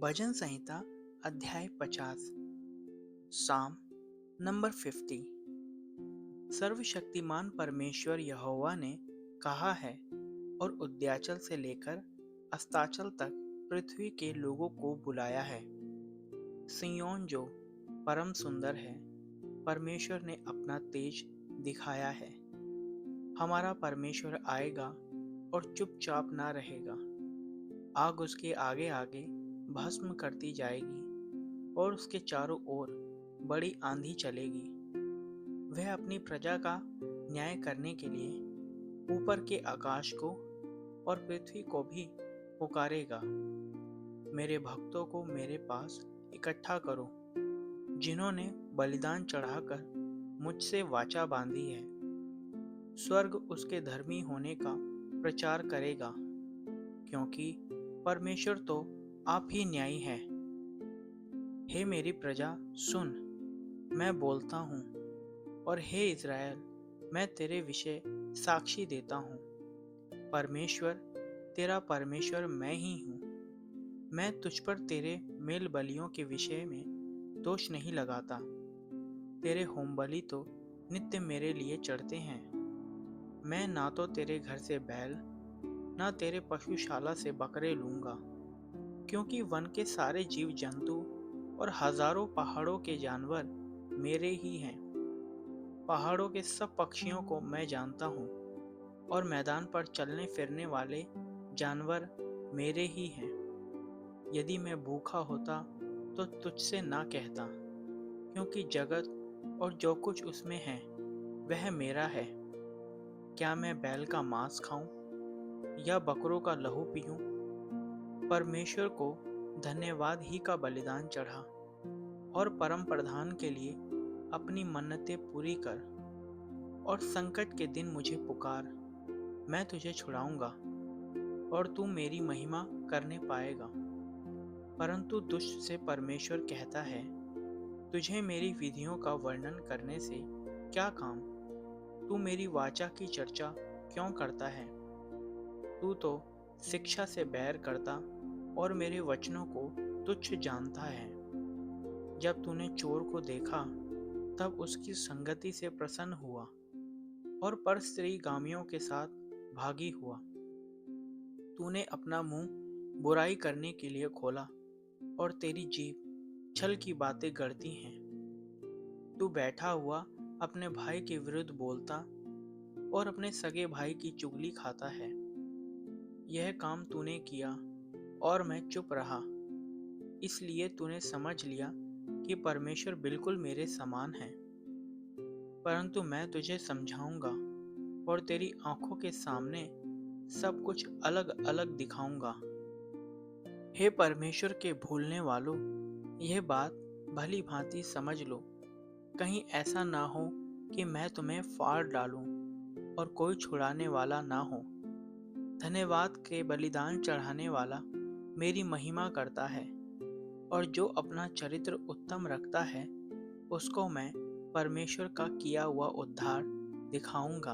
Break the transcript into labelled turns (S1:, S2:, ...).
S1: भजन संहिता अध्याय 50 साम नंबर 50। सर्वशक्तिमान परमेश्वर यहोवा ने कहा है और उद्याचल से लेकर अस्ताचल तक पृथ्वी के लोगों को बुलाया है। सिय्योन जो परम सुंदर है, परमेश्वर ने अपना तेज दिखाया है। हमारा परमेश्वर आएगा और चुपचाप ना रहेगा। आग उसके आगे आगे भस्म करती जाएगी और उसके चारों ओर बड़ी आंधी चलेगी। वह अपनी प्रजा का न्याय करने के लिए ऊपर के आकाश को और पृथ्वी को भी पुकारेगा। मेरे भक्तों को मेरे पास इकट्ठा करो, जिन्होंने बलिदान चढ़ाकर मुझसे वाचा बांधी है। स्वर्ग उसके धर्मी होने का प्रचार करेगा, क्योंकि परमेश्वर तो आप ही न्यायी हैं। हे मेरी प्रजा सुन, मैं बोलता हूँ, और हे इज़राइल, मैं तेरे विषय साक्षी देता हूँ। परमेश्वर तेरा परमेश्वर मैं ही हूँ। मैं तुझ पर तेरे मेल बलियों के विषय में दोष नहीं लगाता। तेरे होमबलि तो नित्य मेरे लिए चढ़ते हैं। मैं ना तो तेरे घर से बैल ना तेरे पशुशाला से बकरे लूंगा, क्योंकि वन के सारे जीव जंतु और हजारों पहाड़ों के जानवर मेरे ही हैं। पहाड़ों के सब पक्षियों को मैं जानता हूँ, और मैदान पर चलने फिरने वाले जानवर मेरे ही हैं। यदि मैं भूखा होता तो तुझसे ना कहता, क्योंकि जगत और जो कुछ उसमें है वह मेरा है। क्या मैं बैल का मांस खाऊं या बकरों का लहू पीऊं? परमेश्वर को धन्यवाद ही का बलिदान चढ़ा, और परम प्रधान के लिए अपनी मन्नतें पूरी कर। और संकट के दिन मुझे पुकार, मैं तुझे छुड़ाऊंगा और तू मेरी महिमा करने पाएगा। परंतु दुष्ट से परमेश्वर कहता है, तुझे मेरी विधियों का वर्णन करने से क्या काम? तू मेरी वाचा की चर्चा क्यों करता है? तू तो शिक्षा से बैर करता और मेरे वचनों को तुच्छ जानता है। जब तूने चोर को देखा तब उसकी संगति से प्रसन्न हुआ और परस्त्रीगामियों के साथ भागी हुआ। तूने अपना मुंह बुराई करने के लिए खोला और तेरी जीभ छल की बातें गढ़ती हैं। तू बैठा हुआ अपने भाई के विरुद्ध बोलता और अपने सगे भाई की चुगली खाता है। यह काम तूने किया और मैं चुप रहा, इसलिए तूने समझ लिया कि परमेश्वर बिल्कुल मेरे समान है। परंतु मैं तुझे समझाऊंगा और तेरी आंखों के सामने सब कुछ अलग अलग दिखाऊंगा। हे परमेश्वर के भूलने वालों, यह बात भली भांति समझ लो। कहीं ऐसा ना हो कि मैं तुम्हें फाड़ डालूं और कोई छुड़ाने वाला ना हो। धन्यवाद के बलिदान चढ़ाने वाला मेरी महिमा करता है, और जो अपना चरित्र उत्तम रखता है उसको मैं परमेश्वर का किया हुआ उद्धार दिखाऊंगा।